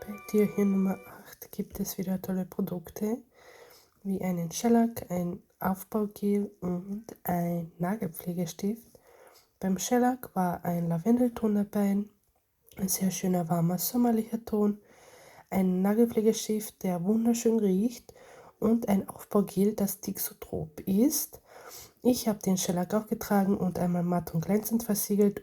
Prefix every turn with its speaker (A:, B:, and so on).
A: Bei Türchen Nummer 8 gibt es wieder tolle Produkte, wie einen Shellac, ein Aufbaugel und ein Nagelpflegestift. Beim Shellac war ein Lavendelton dabei, ein sehr schöner warmer sommerlicher Ton, ein Nagelpflegestift, der wunderschön riecht und ein Aufbaugel, das Tixotrop ist. Ich habe den Shellac auch getragen und einmal matt und glänzend versiegelt.